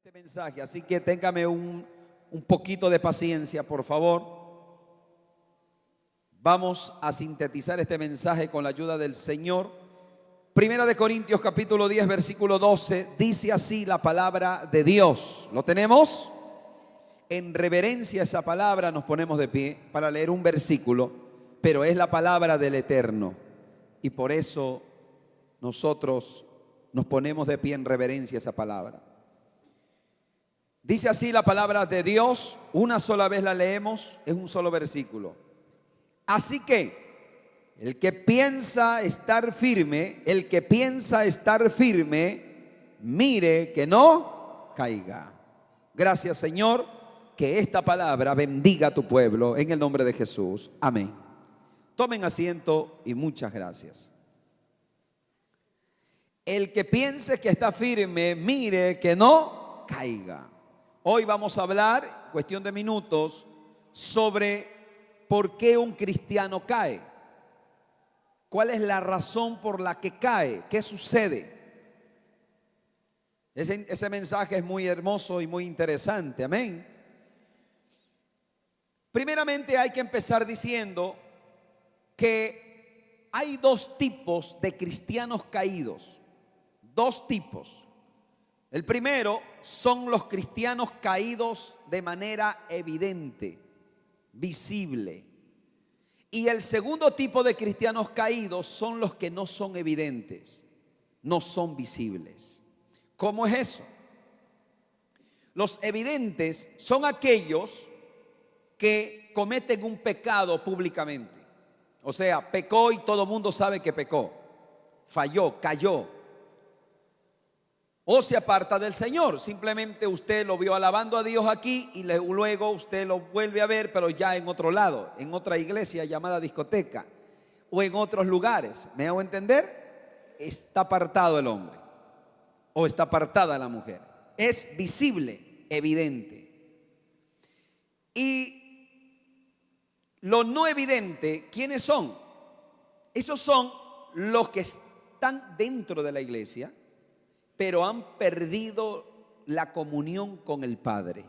este mensaje, así que téngame un poquito de paciencia, por favor. Vamos a sintetizar este mensaje con la ayuda del Señor. Primera de Corintios capítulo 10 versículo 12 dice así la palabra de Dios. ¿Lo tenemos? En reverencia a esa palabra nos ponemos de pie para leer un versículo, pero es la palabra del Eterno y por eso nosotros nos ponemos de pie en reverencia a esa palabra. Dice así la palabra de Dios, una sola vez la leemos, es un solo versículo. Así que el que piensa estar firme, mire que no caiga. Gracias, Señor, que esta palabra bendiga a tu pueblo en el nombre de Jesús. Amén. Tomen asiento y muchas gracias. El que piense que está firme, mire que no caiga. Hoy vamos a hablar, cuestión de minutos, sobre por qué un cristiano cae. ¿Cuál es la razón por la que cae? ¿Qué sucede? Ese mensaje es muy hermoso y muy interesante. Amén. Primeramente hay que empezar diciendo que hay dos tipos de cristianos caídos. Dos tipos. El primero son los cristianos caídos de manera evidente, visible. Y el segundo tipo de cristianos caídos son los que no son evidentes, no son visibles. ¿Cómo es eso? Los evidentes son aquellos que cometen un pecado públicamente. O sea, pecó y todo el mundo sabe que pecó. Falló, cayó. O se aparta del Señor. Simplemente usted lo vio alabando a Dios aquí y luego usted lo vuelve a ver, pero ya en otro lado, en otra iglesia llamada discoteca o en otros lugares. ¿Me hago entender? Está apartado el hombre o está apartada la mujer. Es visible, evidente. Y lo no evidente, ¿quiénes son? Esos son los que están dentro de la iglesia, pero han perdido la comunión con el Padre.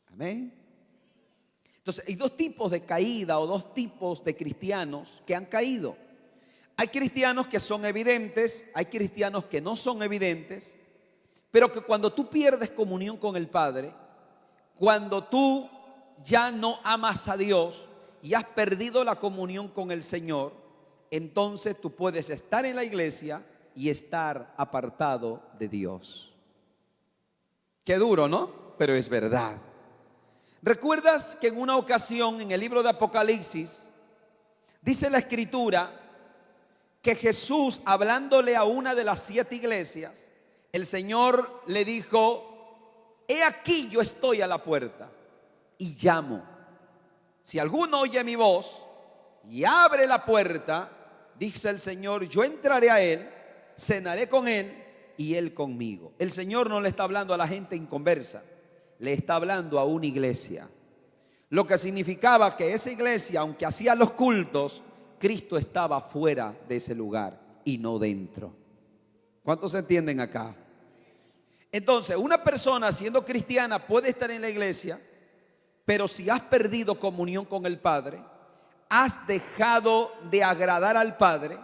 Amén. Entonces, hay dos tipos de caída o dos tipos de cristianos que han caído. Hay cristianos que son evidentes, hay cristianos que no son evidentes, pero que cuando tú pierdes comunión con el Padre, cuando tú ya no amas a Dios y has perdido la comunión con el Señor, entonces tú puedes estar en la iglesia y estar apartado de Dios. Qué duro, ¿no? Pero es verdad. ¿Recuerdas que en una ocasión en el libro de Apocalipsis dice la Escritura que Jesús, hablándole a una de las 7 iglesias, el Señor le dijo: he aquí yo estoy a la puerta y llamo. Si alguno oye mi voz y abre la puerta, dice el Señor, yo entraré a él, cenaré con él y él conmigo. El Señor no le está hablando a la gente inconversa, le está hablando a una iglesia. Lo que significaba que esa iglesia, aunque hacía los cultos, Cristo estaba fuera de ese lugar y no dentro. ¿Cuántos se entienden acá? Entonces, una persona siendo cristiana puede estar en la iglesia, pero si has perdido comunión con el Padre, has dejado de agradar al Padre.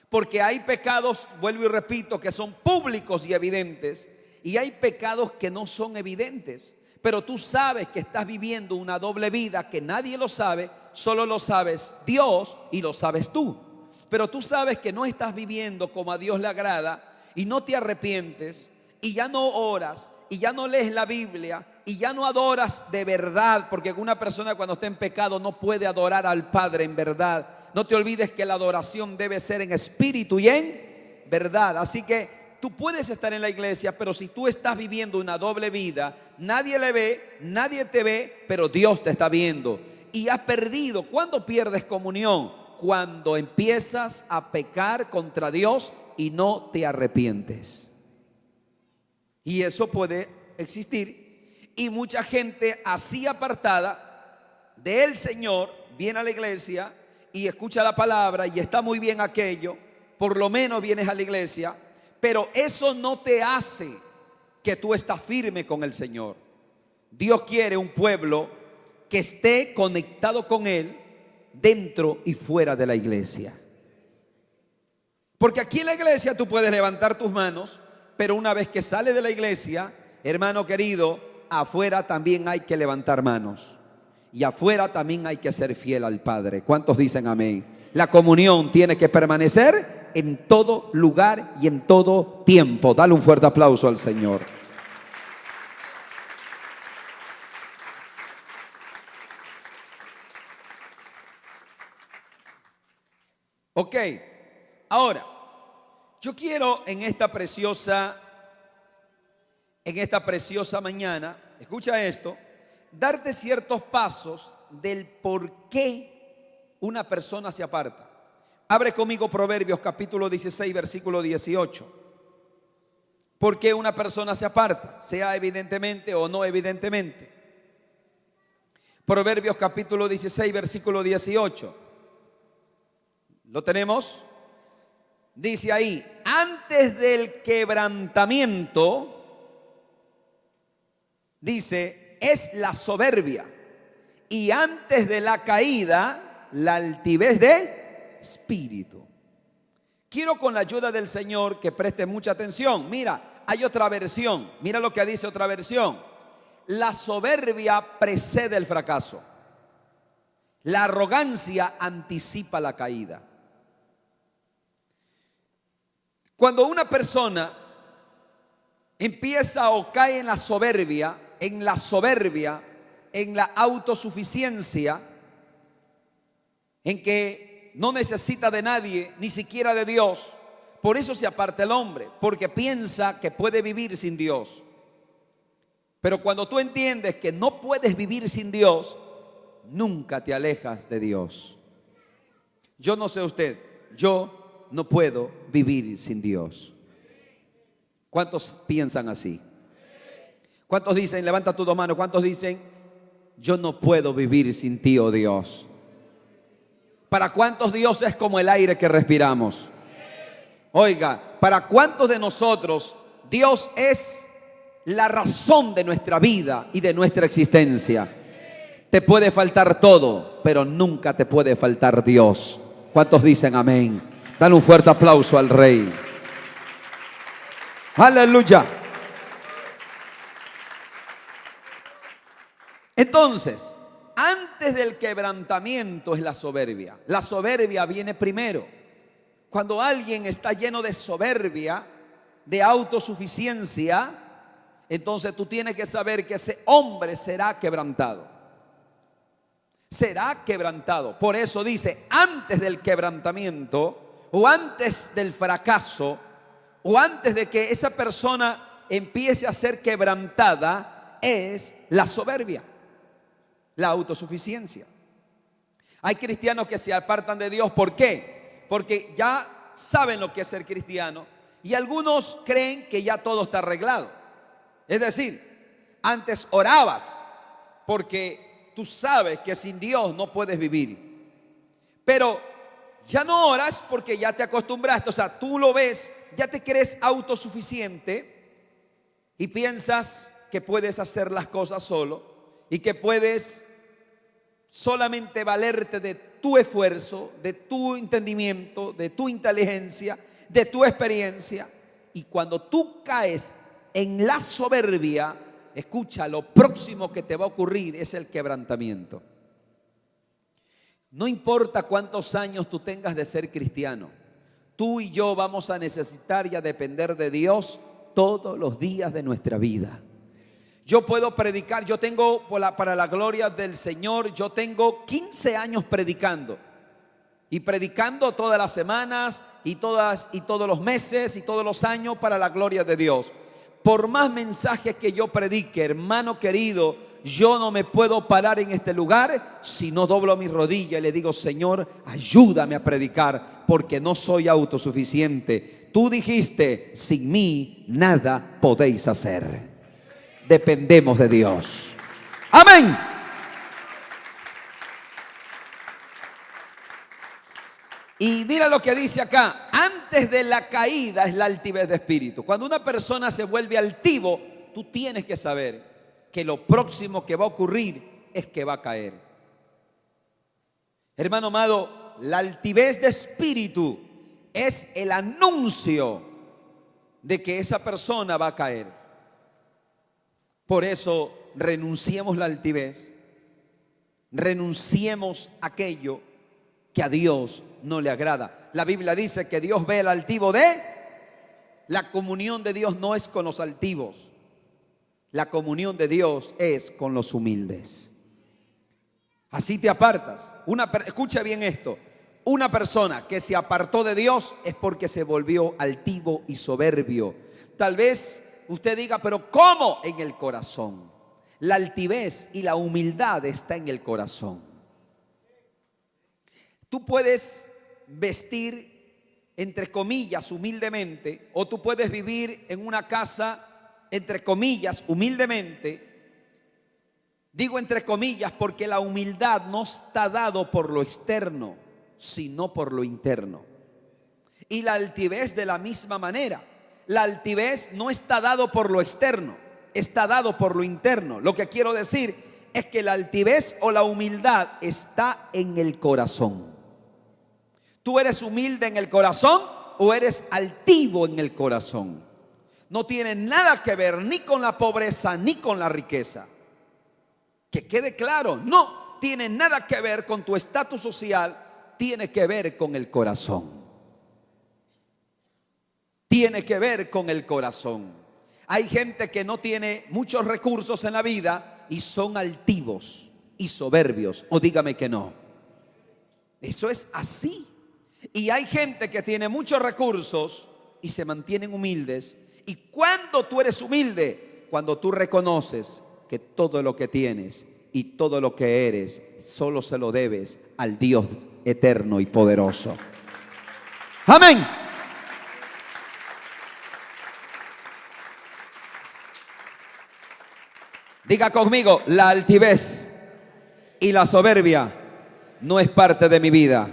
Porque hay pecados, vuelvo y repito, que son públicos y evidentes, y hay pecados que no son evidentes, pero tú sabes que estás viviendo una doble vida que nadie lo sabe, solo lo sabes Dios y lo sabes tú. Pero tú sabes que no estás viviendo como a Dios le agrada y no te arrepientes y ya no oras y ya no lees la Biblia y ya no adoras de verdad, porque una persona cuando está en pecado no puede adorar al Padre en verdad. No te olvides que la adoración debe ser en espíritu y en verdad. Así que tú puedes estar en la iglesia, pero si tú estás viviendo una doble vida, nadie le ve, nadie te ve, pero Dios te está viendo. Y has perdido. ¿Cuándo pierdes comunión? Cuando empiezas a pecar contra Dios y no te arrepientes. Y eso puede existir. Y mucha gente así apartada del Señor viene a la iglesia y escucha la palabra y está muy bien aquello, por lo menos vienes a la iglesia, pero eso no te hace que tú estás firme con el Señor. Dios quiere un pueblo que esté conectado con Él dentro y fuera de la iglesia. Porque aquí en la iglesia tú puedes levantar tus manos, pero una vez que sales de la iglesia, hermano querido, afuera también hay que levantar manos. Y afuera también hay que ser fiel al Padre. ¿Cuántos dicen amén? La comunión tiene que permanecer en todo lugar y en todo tiempo. Dale un fuerte aplauso al Señor. Ok, ahora, yo quiero en esta preciosa mañana, escucha esto, darte ciertos pasos del por qué una persona se aparta. Abre conmigo Proverbios capítulo 16, versículo 18. ¿Por qué una persona se aparta? Sea evidentemente o no evidentemente. Proverbios capítulo 16, versículo 18. ¿Lo tenemos? Dice ahí, antes del quebrantamiento, dice, es la soberbia, y antes de la caída, la altivez de espíritu. Quiero con la ayuda del Señor que preste mucha atención. Mira, hay otra versión. Mira lo que dice otra versión. La soberbia precede el fracaso. La arrogancia anticipa la caída. Cuando una persona empieza o cae en la soberbia, en la autosuficiencia, en que no necesita de nadie, ni siquiera de Dios, por eso se aparta el hombre, porque piensa que puede vivir sin Dios. Pero cuando tú entiendes que no puedes vivir sin Dios, nunca te alejas de Dios. Yo no sé usted, yo no puedo vivir sin Dios. ¿Cuántos piensan así? ¿Cuántos dicen, levanta tu dos manos, cuántos dicen, yo no puedo vivir sin ti, oh Dios? ¿Para cuántos Dios es como el aire que respiramos? Oiga, ¿para cuántos de nosotros Dios es la razón de nuestra vida y de nuestra existencia? Te puede faltar todo, pero nunca te puede faltar Dios. ¿Cuántos dicen amén? Dale un fuerte aplauso al Rey. Aleluya. Entonces, antes del quebrantamiento es la soberbia. La soberbia viene primero. Cuando alguien está lleno de soberbia, de autosuficiencia, entonces tú tienes que saber que ese hombre será quebrantado. Será quebrantado. Por eso dice, antes del quebrantamiento, o antes del fracaso, o antes de que esa persona empiece a ser quebrantada, es la soberbia, la autosuficiencia. Hay cristianos que se apartan de Dios. ¿Por qué? Porque ya saben lo que es ser cristiano, y algunos creen que ya todo está arreglado. Es decir, antes orabas porque tú sabes que sin Dios no puedes vivir, pero ya no oras porque ya te acostumbraste. O sea, tú lo ves, ya te crees autosuficiente y piensas que puedes hacer las cosas solo y que puedes solamente valerte de tu esfuerzo, de tu entendimiento, de tu inteligencia, de tu experiencia. Y cuando tú caes en la soberbia, escucha, lo próximo que te va a ocurrir es el quebrantamiento. No importa cuántos años tú tengas de ser cristiano, tú y yo vamos a necesitar y a depender de Dios todos los días de nuestra vida. Yo puedo predicar, yo tengo para la gloria del Señor, yo tengo 15 años predicando. Y predicando todas las semanas y todos los meses y todos los años para la gloria de Dios. Por más mensajes que yo predique, hermano querido, yo no me puedo parar en este lugar si no doblo mi rodilla y le digo, Señor, ayúdame a predicar, porque no soy autosuficiente. Tú dijiste, sin mí nada podéis hacer. Dependemos de Dios. Amén. Y mira lo que dice acá, antes de la caída es la altivez de espíritu. Cuando una persona se vuelve altivo, tú tienes que saber que lo próximo que va a ocurrir es que va a caer. Hermano amado, la altivez de espíritu es el anuncio de que esa persona va a caer. Por eso renunciemos la altivez, renunciemos a aquello que a Dios no le agrada. La Biblia dice que Dios ve al altivo la comunión de Dios no es con los altivos. La comunión de Dios es con los humildes. Así te apartas. Escucha bien esto. Una persona que se apartó de Dios es porque se volvió altivo y soberbio. Tal vez usted diga, pero ¿cómo? En el corazón. La altivez y la humildad está en el corazón. Tú puedes vestir entre comillas humildemente, o tú puedes vivir en una casa entre comillas humildemente. Digo entre comillas porque la humildad no está dado por lo externo, sino por lo interno. Y la altivez de la misma manera. La altivez no está dado por lo externo, está dado por lo interno. Lo que quiero decir es que la altivez o la humildad está en el corazón. ¿Tú eres humilde en el corazón o eres altivo en el corazón? No tiene nada que ver ni con la pobreza ni con la riqueza. Que quede claro, no tiene nada que ver con tu estatus social, tiene que ver con el corazón. Tiene que ver con el corazón. Hay gente que no tiene muchos recursos en la vida y son altivos y soberbios. O dígame que no. Eso es así. Y hay gente que tiene muchos recursos y se mantienen humildes. Y cuando tú eres humilde, cuando tú reconoces que todo lo que tienes y todo lo que eres solo se lo debes al Dios eterno y poderoso. Amén. Diga conmigo, la altivez y la soberbia no es parte de mi vida.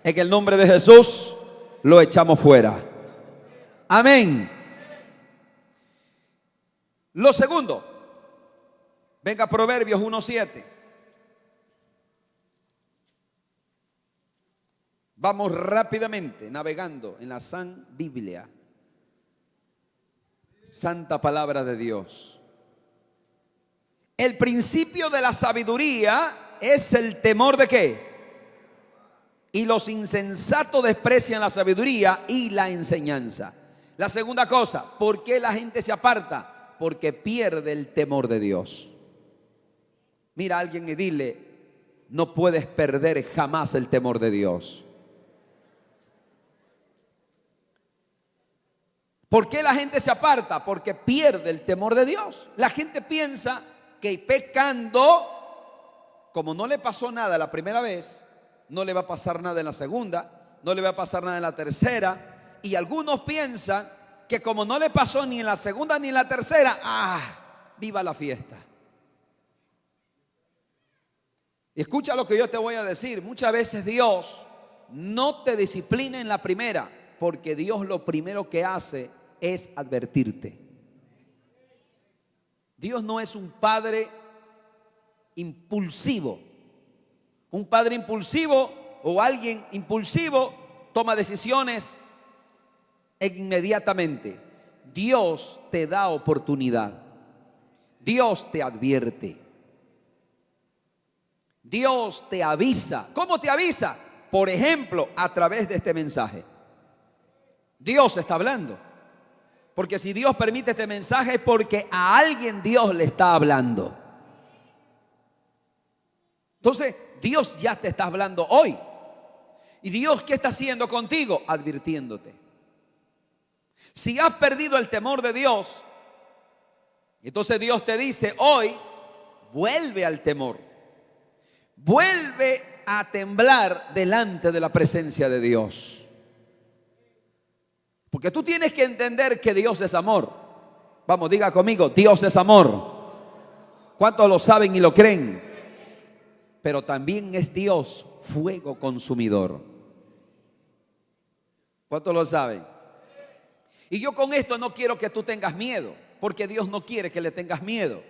En el nombre de Jesús lo echamos fuera. Amén. Lo segundo, venga, Proverbios 1:7. Vamos rápidamente navegando en la San Biblia, santa palabra de Dios. El principio de la sabiduría es el temor de ¿qué? Y los insensatos desprecian la sabiduría y la enseñanza. La segunda cosa, ¿por qué la gente se aparta? Porque pierde el temor de Dios. Mira a alguien y dile, no puedes perder jamás el temor de Dios. ¿Por qué la gente se aparta? Porque pierde el temor de Dios. La gente piensa que pecando, como no le pasó nada la primera vez, no le va a pasar nada en la segunda, no le va a pasar nada en la tercera. Y algunos piensan que como no le pasó ni en la segunda ni en la tercera, viva la fiesta. Y escucha lo que yo te voy a decir. Muchas veces Dios no te disciplina en la primera, porque Dios lo primero que hace es advertirte. Dios no es un padre impulsivo. Un padre impulsivo o alguien impulsivo toma decisiones inmediatamente. Dios te da oportunidad. Dios te advierte. Dios te avisa. ¿Cómo te avisa? Por ejemplo, a través de este mensaje. Dios está hablando. Porque si Dios permite este mensaje es porque a alguien Dios le está hablando. Entonces, Dios ya te está hablando hoy. ¿Y Dios qué está haciendo contigo? Advirtiéndote. Si has perdido el temor de Dios, entonces Dios te dice hoy, vuelve al temor. Vuelve a temblar delante de la presencia de Dios. Porque tú tienes que entender que Dios es amor. Vamos, diga conmigo, Dios es amor. ¿Cuántos lo saben y lo creen? Pero también es Dios fuego consumidor. ¿Cuántos lo saben? Y yo con esto no quiero que tú tengas miedo, porque Dios no quiere que le tengas miedo.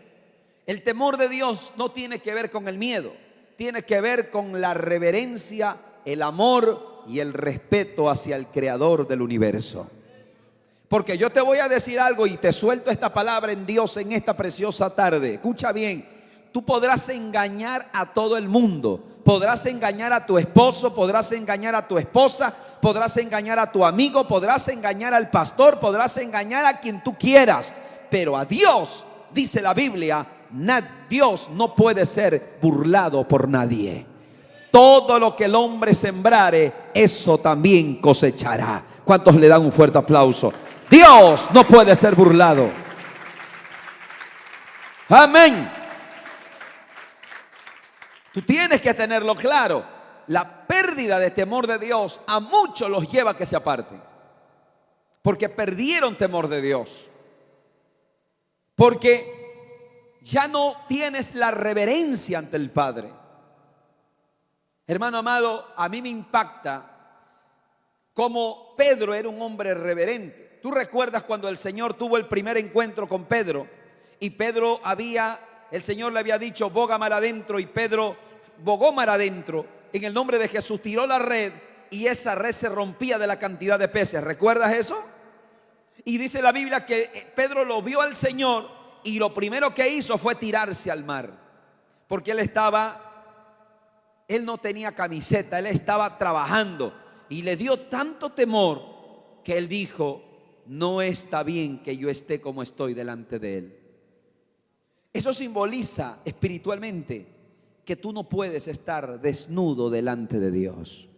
El temor de Dios no tiene que ver con el miedo, tiene que ver con la reverencia, el amor y el respeto hacia el Creador del universo. Porque yo te voy a decir algo y te suelto esta palabra en Dios en esta preciosa tarde. Escucha bien, tú podrás engañar a todo el mundo. Podrás engañar a tu esposo, podrás engañar a tu esposa, podrás engañar a tu amigo, podrás engañar al pastor, podrás engañar a quien tú quieras. Pero a Dios, dice la Biblia, Dios no puede ser burlado por nadie. Todo lo que el hombre sembrare, eso también cosechará. ¿Cuántos le dan un fuerte aplauso? Dios no puede ser burlado. Amén. Tú tienes que tenerlo claro. La pérdida de temor de Dios a muchos los lleva a que se aparten, porque perdieron temor de Dios, porque ya no tienes la reverencia ante el Padre. Hermano amado, a mí me impacta cómo Pedro era un hombre reverente. Tú recuerdas cuando el Señor tuvo el primer encuentro con Pedro y el Señor le había dicho, boga mar adentro, y Pedro bogó mar adentro. En el nombre de Jesús tiró la red y esa red se rompía de la cantidad de peces. ¿Recuerdas eso? Y dice la Biblia que Pedro lo vio al Señor y lo primero que hizo fue tirarse al mar, porque él no tenía camiseta, él estaba trabajando y le dio tanto temor que él dijo, no está bien que yo esté como estoy delante de él. Eso simboliza espiritualmente que tú no puedes estar desnudo delante de Dios.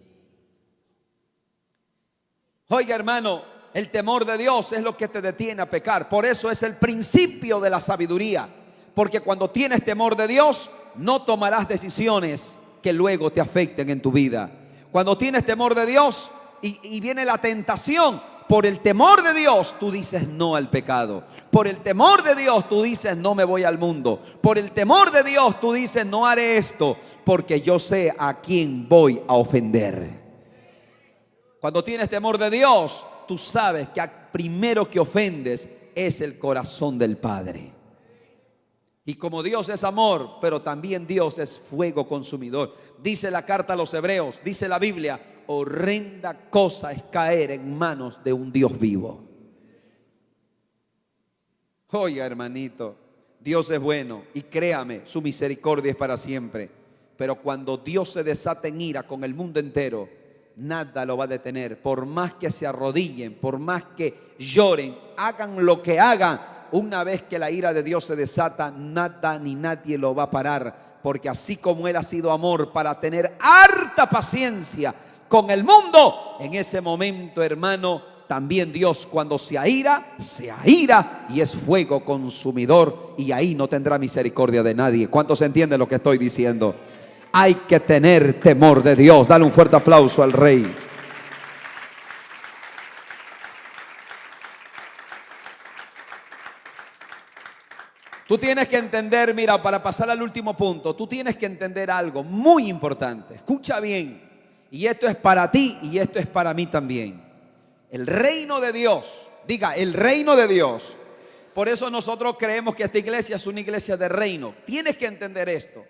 Oiga, hermano, el temor de Dios es lo que te detiene a pecar. Por eso es el principio de la sabiduría, porque cuando tienes temor de Dios no tomarás decisiones que luego te afecten en tu vida. Cuando tienes temor de Dios y viene la tentación, por el temor de Dios tú dices no al pecado. Por el temor de Dios tú dices no me voy al mundo. Por el temor de Dios tú dices no haré esto, porque yo sé a quién voy a ofender. Cuando tienes temor de Dios, tú sabes que primero que ofendes es el corazón del Padre. Y como Dios es amor, pero también Dios es fuego consumidor. Dice la carta a los Hebreos, dice la Biblia, horrenda cosa es caer en manos de un Dios vivo. Oiga, hermanito, Dios es bueno y créame, su misericordia es para siempre. Pero cuando Dios se desata en ira con el mundo entero, nada lo va a detener. Por más que se arrodillen, por más que lloren, hagan lo que hagan, una vez que la ira de Dios se desata, nada ni nadie lo va a parar. Porque así como Él ha sido amor para tener harta paciencia con el mundo, en ese momento, hermano, también Dios cuando se aira y es fuego consumidor, y ahí no tendrá misericordia de nadie. ¿Cuántos entienden lo que estoy diciendo? Hay que tener temor de Dios. Dale un fuerte aplauso al Rey. Tú tienes que entender, mira, para pasar al último punto, tú tienes que entender algo muy importante. Escucha bien, y esto es para ti y esto es para mí también. El reino de Dios, diga, el reino de Dios. Por eso nosotros creemos que esta iglesia es una iglesia de reino. Tienes que entender esto.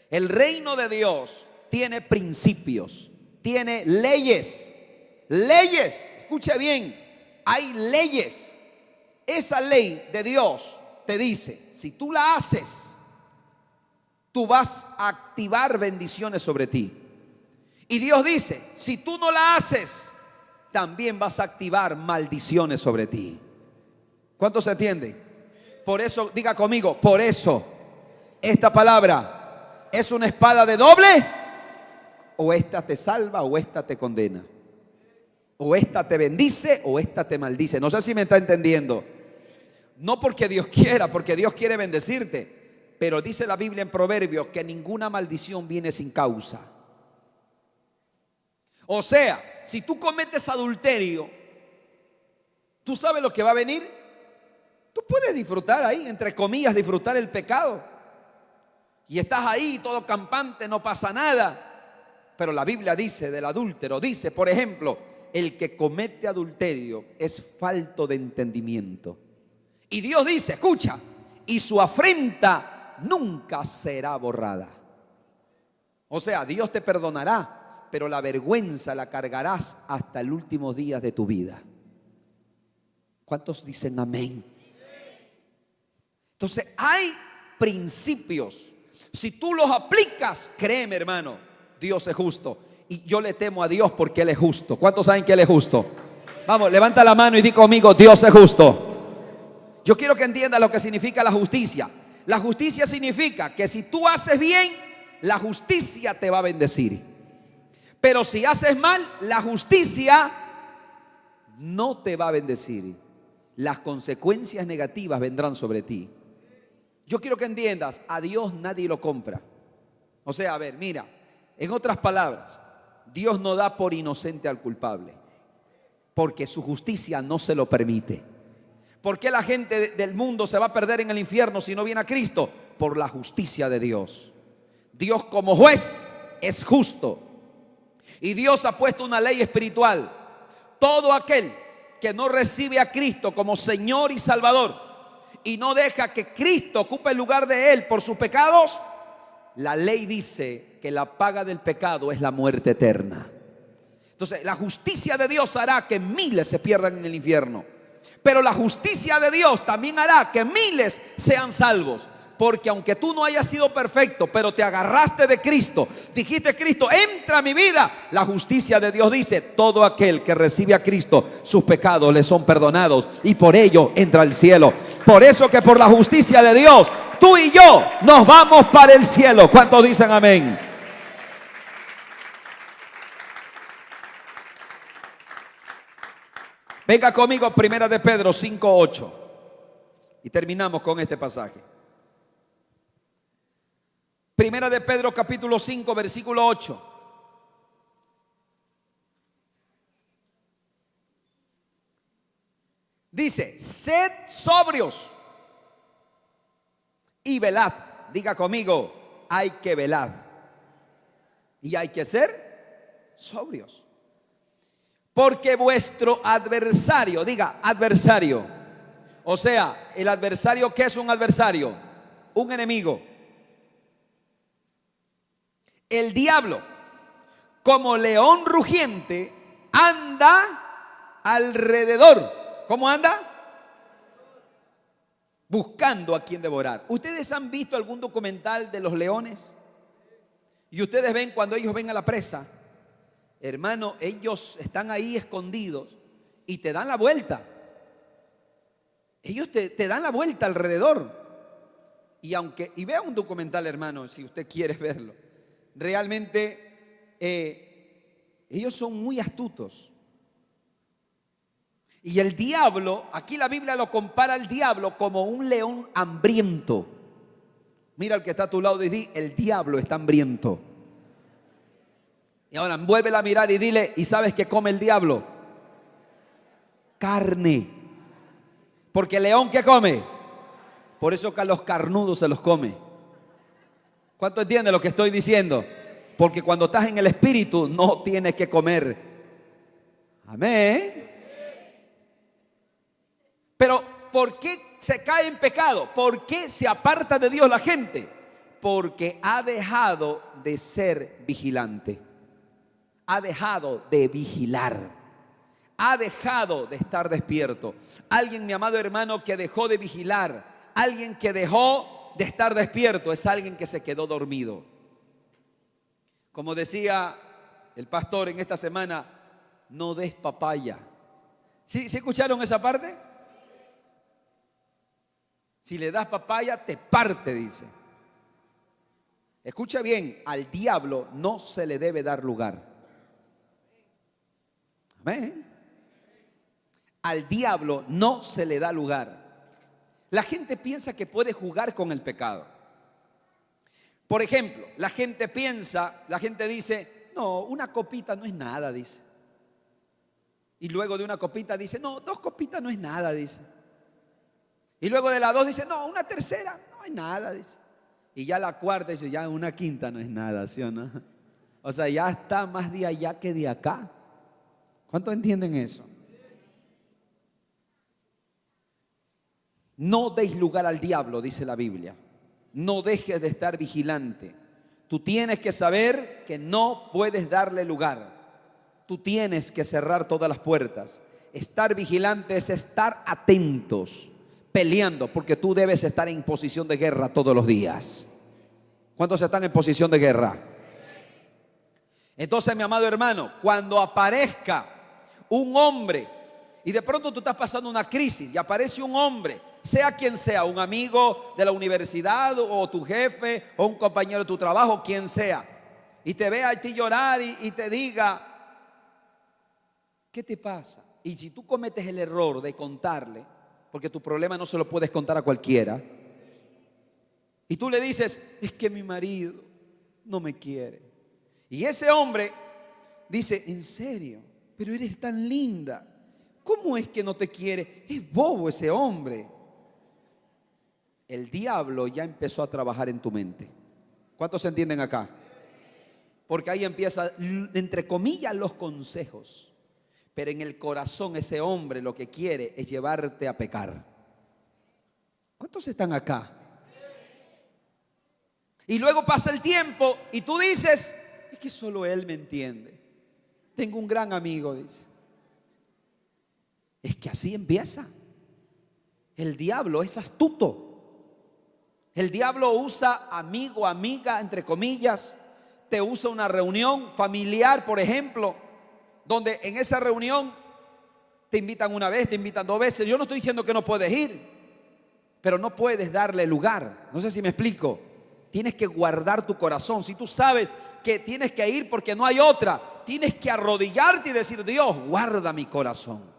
El reino de Dios tiene principios, tiene leyes. Leyes, escuche bien, hay leyes. Esa ley de Dios te dice, si tú la haces, tú vas a activar bendiciones sobre ti. Y Dios dice, si tú no la haces, también vas a activar maldiciones sobre ti. ¿Cuánto se entiende? Por eso, diga conmigo, por eso esta palabra es una espada de doble. O esta te salva o esta te condena. O esta te bendice o esta te maldice. No sé si me está entendiendo. No porque Dios quiera, porque Dios quiere bendecirte. Pero dice la Biblia en Proverbios que ninguna maldición viene sin causa. O sea, si tú cometes adulterio, ¿tú sabes lo que va a venir? Tú puedes disfrutar ahí, entre comillas, disfrutar el pecado. Y estás ahí todo campante, no pasa nada. Pero la Biblia dice del adúltero, dice, por ejemplo, el que comete adulterio es falto de entendimiento. Y Dios dice, escucha, y su afrenta nunca será borrada. O sea, Dios te perdonará, pero la vergüenza la cargarás hasta el último día de tu vida. ¿Cuántos dicen amén? Entonces hay principios. Si tú los aplicas, créeme, hermano, Dios es justo. Y yo le temo a Dios porque Él es justo. ¿Cuántos saben que Él es justo? Vamos, levanta la mano y di conmigo, Dios es justo. Yo quiero que entiendas lo que significa la justicia. La justicia significa que si tú haces bien, la justicia te va a bendecir. Pero si haces mal, la justicia no te va a bendecir. Las consecuencias negativas vendrán sobre ti. Yo quiero que entiendas, a Dios nadie lo compra. O sea, a ver, mira, en otras palabras, Dios no da por inocente al culpable, porque su justicia no se lo permite. ¿Por qué la gente del mundo se va a perder en el infierno si no viene a Cristo? Por la justicia de Dios. Dios como juez es justo. Y Dios ha puesto una ley espiritual. Todo aquel que no recibe a Cristo como Señor y Salvador y no deja que Cristo ocupe el lugar de él por sus pecados, la ley dice que la paga del pecado es la muerte eterna. Entonces, la justicia de Dios hará que miles se pierdan en el infierno. Pero la justicia de Dios también hará que miles sean salvos. Porque aunque tú no hayas sido perfecto, pero te agarraste de Cristo, dijiste, Cristo, entra a mi vida. La justicia de Dios dice, todo aquel que recibe a Cristo, sus pecados le son perdonados y por ello entra al cielo. Por eso que por la justicia de Dios, tú y yo nos vamos para el cielo. ¿Cuántos dicen amén? Venga conmigo, primera de Pedro 5:8. Y terminamos con este pasaje. Primera de Pedro capítulo 5, versículo 8. Dice, sed sobrios y velad. Diga conmigo, hay que velar. Y hay que ser sobrios. Porque vuestro adversario, diga adversario. O sea, el adversario, ¿qué es un adversario? Un enemigo. El diablo, como león rugiente, anda alrededor. ¿Cómo anda? Buscando a quien devorar. ¿Ustedes han visto algún documental de los leones? Y ustedes ven cuando ellos ven a la presa, hermano, ellos están ahí escondidos y te dan la vuelta. Ellos te dan la vuelta alrededor. Y vea un documental, hermano, si usted quiere verlo. Realmente ellos son muy astutos. Y el diablo, aquí la Biblia lo compara al diablo como un león hambriento. Mira al que está a tu lado y di, el diablo está hambriento. Y ahora vuélvela a mirar y dile, ¿y sabes qué come el diablo? Carne. Porque el león, ¿qué come? Por eso que a los carnudos se los come. ¿Cuánto entiende lo que estoy diciendo? Porque cuando estás en el espíritu no tienes que comer. Amén. Pero ¿por qué se cae en pecado? ¿Por qué se aparta de Dios la gente? Porque ha dejado de ser vigilante. Ha dejado de vigilar. Ha dejado de estar despierto. Alguien, mi amado hermano, que dejó de vigilar. Alguien que dejó de estar despierto es alguien que se quedó dormido. Como decía el pastor en esta semana, no des papaya. ¿Sí escucharon esa parte? Si le das papaya, te parte, dice. Escucha bien, al diablo no se le debe dar lugar. Amén. Al diablo no se le da lugar. La gente piensa que puede jugar con el pecado. Por ejemplo, la gente dice, no, una copita no es nada, dice. Y luego de una copita dice, no, 2 copitas no es nada, dice. Y luego de las 2 dice, no, una tercera no es nada, dice. Y ya la cuarta dice, ya una quinta no es nada, ¿sí o no? O sea, ya está más de allá que de acá. ¿Cuántos entienden eso? No deis lugar al diablo, dice la Biblia. No dejes de estar vigilante. Tú tienes que saber que no puedes darle lugar. Tú tienes que cerrar todas las puertas. Estar vigilante es estar atentos, peleando, porque tú debes estar en posición de guerra todos los días. ¿Cuántos están en posición de guerra? Entonces, mi amado hermano, cuando aparezca un hombre y de pronto tú estás pasando una crisis y aparece un hombre, sea quien sea, un amigo de la universidad o tu jefe o un compañero de tu trabajo, quien sea, y te vea a ti llorar y te diga, ¿qué te pasa? Y si tú cometes el error de contarle, porque tu problema no se lo puedes contar a cualquiera, y tú le dices, es que mi marido no me quiere. Y ese hombre dice, ¿en serio? Pero eres tan linda. ¿Cómo es que no te quiere? Es bobo ese hombre. El diablo ya empezó a trabajar en tu mente. ¿Cuántos se entienden acá? Porque ahí empieza, entre comillas, los consejos. Pero en el corazón ese hombre lo que quiere es llevarte a pecar. ¿Cuántos están acá? Y luego pasa el tiempo y tú dices, es que solo él me entiende. Tengo un gran amigo, dice. Es que así empieza. El diablo es astuto. El diablo usa amigo, amiga, entre comillas. Te usa una reunión familiar, por ejemplo, donde en esa reunión te invitan una vez, te invitan 2 veces. Yo no estoy diciendo que no puedes ir, pero no puedes darle lugar. No sé si me explico. Tienes que guardar tu corazón. Si tú sabes que tienes que ir porque no hay otra, tienes que arrodillarte y decir, Dios, guarda mi corazón.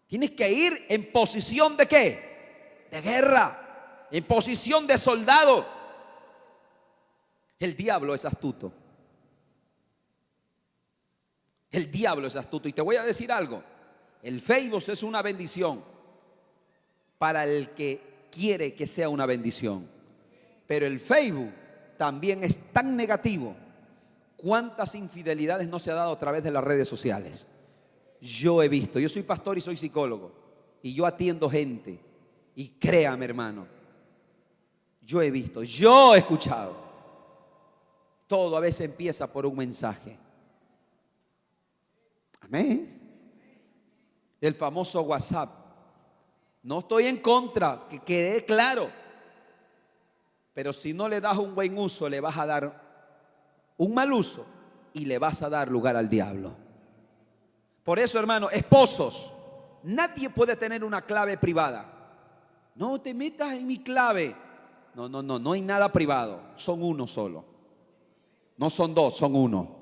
Tienes que ir en posición de ¿qué? De guerra, en posición de soldado. El diablo es astuto. El diablo es astuto. Y te voy a decir algo. El Facebook es una bendición para el que quiere que sea una bendición. Pero el Facebook también es tan negativo. ¿Cuántas infidelidades no se ha dado a través de las redes sociales? Yo he visto, yo soy pastor y soy psicólogo, y yo atiendo gente, y créame, hermano, yo he visto, yo he escuchado. Todo a veces empieza por un mensaje. Amén. El famoso WhatsApp. No estoy en contra, que quede claro. Pero si no le das un buen uso, le vas a dar un mal uso y le vas a dar lugar al diablo. Por eso, hermano, esposos, nadie puede tener una clave privada. No te metas en mi clave. No hay nada privado. Son uno solo. No son 2, son uno.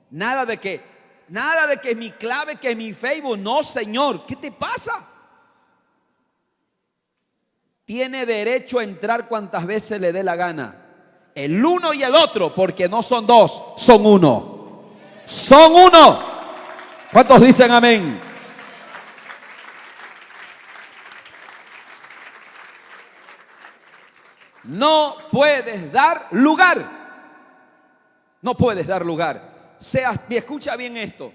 Nada de que mi clave, que mi Facebook. No, Señor, ¿qué te pasa? Tiene derecho a entrar cuantas veces le dé la gana. El uno y el otro, porque no son 2, son uno. Son uno. ¿Cuántos dicen amén? No puedes dar lugar. No puedes dar lugar. Escucha bien esto.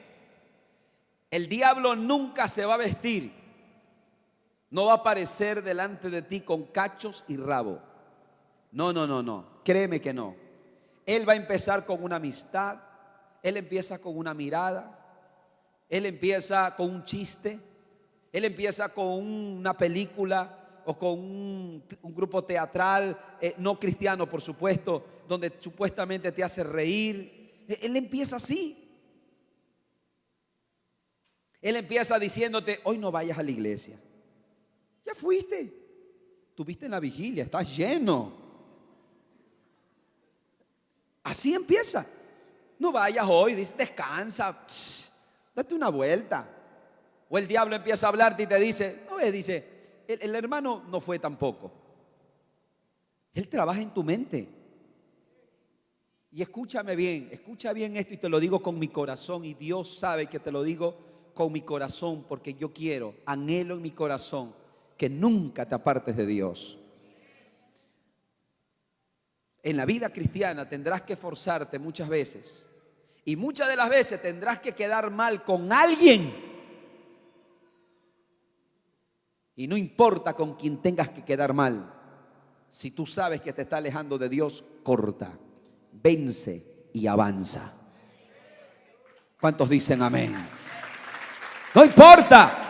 El diablo nunca se va a vestir. No va a aparecer delante de ti con cachos y rabo. No. Créeme que no. Él va a empezar con una amistad. Él empieza con una mirada. Él empieza con un chiste. Él empieza con una película o con un grupo teatral, no cristiano por supuesto, donde supuestamente te hace reír. Él empieza así. Él empieza diciéndote, hoy no vayas a la iglesia. Ya fuiste. Tuviste en la vigilia, estás lleno. Así empieza. No vayas hoy, descansa, date una vuelta. O el diablo empieza a hablarte y te dice, no ves, dice, el hermano no fue tampoco. Él trabaja en tu mente. Y escúchame bien, escucha bien esto y te lo digo con mi corazón. Y Dios sabe que te lo digo con mi corazón, porque yo quiero, anhelo en mi corazón que nunca te apartes de Dios. En la vida cristiana tendrás que esforzarte muchas veces. Y muchas de las veces tendrás que quedar mal con alguien. Y no importa con quién tengas que quedar mal. Si tú sabes que te está alejando de Dios, corta, vence y avanza. ¿Cuántos dicen amén? No importa.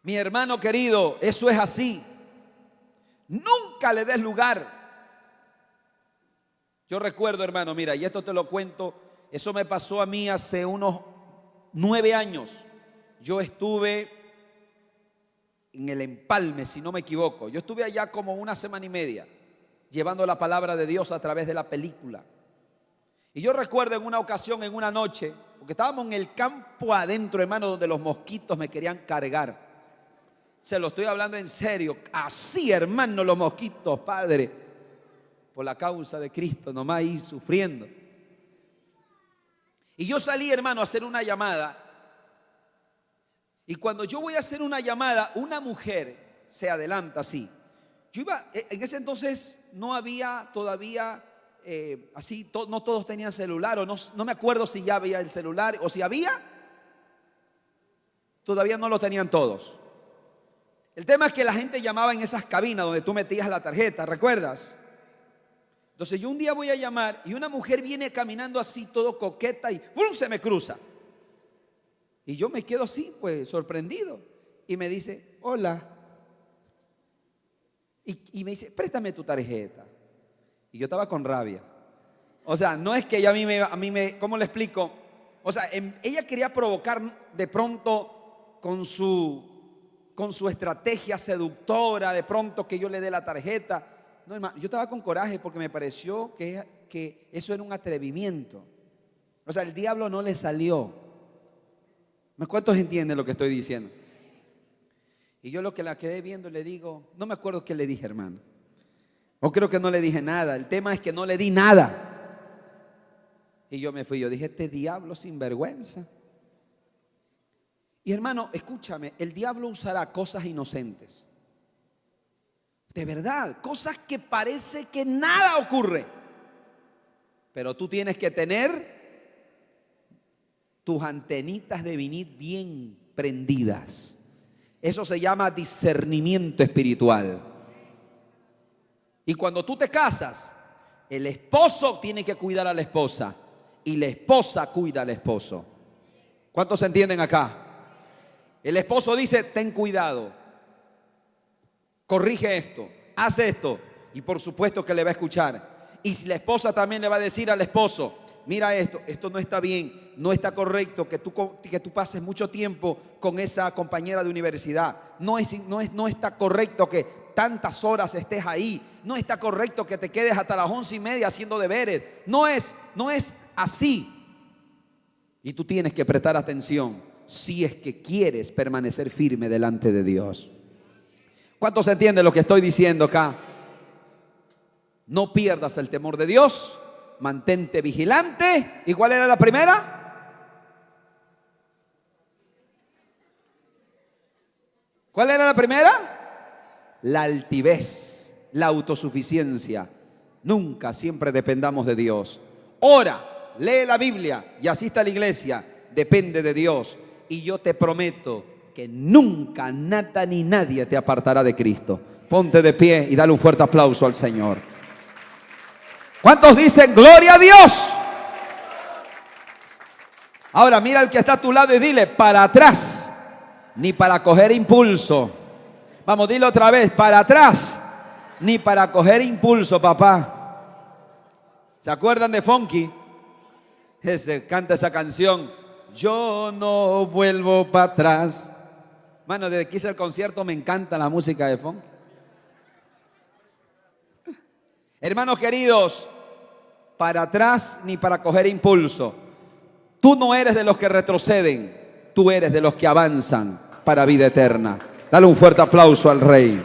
Mi hermano querido, eso es así. Nunca le des lugar. Yo recuerdo, hermano, mira, y esto te lo cuento, eso me pasó a mí hace unos 9 años. Yo estuve en el Empalme, si no me equivoco. Yo estuve allá como 1 semana y media, llevando la palabra de Dios a través de la película. Y yo recuerdo en una ocasión, en una noche, porque estábamos en el campo adentro, hermano, donde los mosquitos me querían cargar. Se lo estoy hablando en serio. Así, hermano, los mosquitos, Padre, por la causa de Cristo, nomás ahí sufriendo. Y yo salí, hermano, a hacer una llamada. Y cuando yo voy a hacer una llamada, una mujer se adelanta así. Yo iba, en ese entonces no había todavía, no todos tenían celular, o no me acuerdo si ya había el celular, o si había, todavía no lo tenían todos. El tema es que la gente llamaba en esas cabinas donde tú metías la tarjeta, ¿recuerdas? Entonces yo un día voy a llamar y una mujer viene caminando así, todo coqueta, y ¡bum!, se me cruza. Y yo me quedo así, pues, sorprendido. Y me dice, hola. Y me dice, préstame tu tarjeta. Y yo estaba con rabia. O sea, no es que ella a mí me, ¿cómo le explico? O sea, ella quería provocar de pronto con su estrategia seductora, de pronto que yo le dé la tarjeta. No, hermano, yo estaba con coraje porque me pareció que eso era un atrevimiento. O sea, el diablo no le salió. ¿Cuántos entienden lo que estoy diciendo? Y yo lo que la quedé viendo le digo, no me acuerdo qué le dije, hermano. O creo que no le dije nada. El tema es que no le di nada. Y yo me fui, yo dije, este diablo sinvergüenza. Y hermano, escúchame, el diablo usará cosas inocentes. De verdad, cosas que parece que nada ocurre. Pero tú tienes que tener tus antenitas de vinil bien prendidas. Eso se llama discernimiento espiritual. Y cuando tú te casas, el esposo tiene que cuidar a la esposa y la esposa cuida al esposo. ¿Cuántos se entienden acá? El esposo dice, ten cuidado, corrige esto, haz esto, y por supuesto que le va a escuchar. Y si la esposa también le va a decir al esposo, mira esto no está bien, no está correcto que tú pases mucho tiempo con esa compañera de universidad, no está correcto que tantas horas estés ahí, no está correcto que te quedes hasta las 11:30 haciendo deberes, no es así. Y tú tienes que prestar atención si es que quieres permanecer firme delante de Dios. ¿Cuántos entienden lo que estoy diciendo acá? No pierdas el temor de Dios, mantente vigilante. ¿Y cuál era la primera? ¿Cuál era la primera? La altivez, la autosuficiencia. Nunca, siempre dependamos de Dios. Ora, lee la Biblia y asista a la iglesia. Depende de Dios. Y yo te prometo que nunca nada ni nadie te apartará de Cristo. Ponte de pie y dale un fuerte aplauso al Señor. ¿Cuántos dicen gloria a Dios? Ahora mira al que está a tu lado y dile, para atrás, ni para coger impulso. Vamos, dile otra vez, para atrás, ni para coger impulso, papá. ¿Se acuerdan de Funky? Canta esa canción, yo no vuelvo para atrás. Mano, desde que hice el concierto me encanta la música de Funky. Hermanos queridos, para atrás ni para coger impulso. Tú no eres de los que retroceden, tú eres de los que avanzan para vida eterna. Dale un fuerte aplauso al Rey.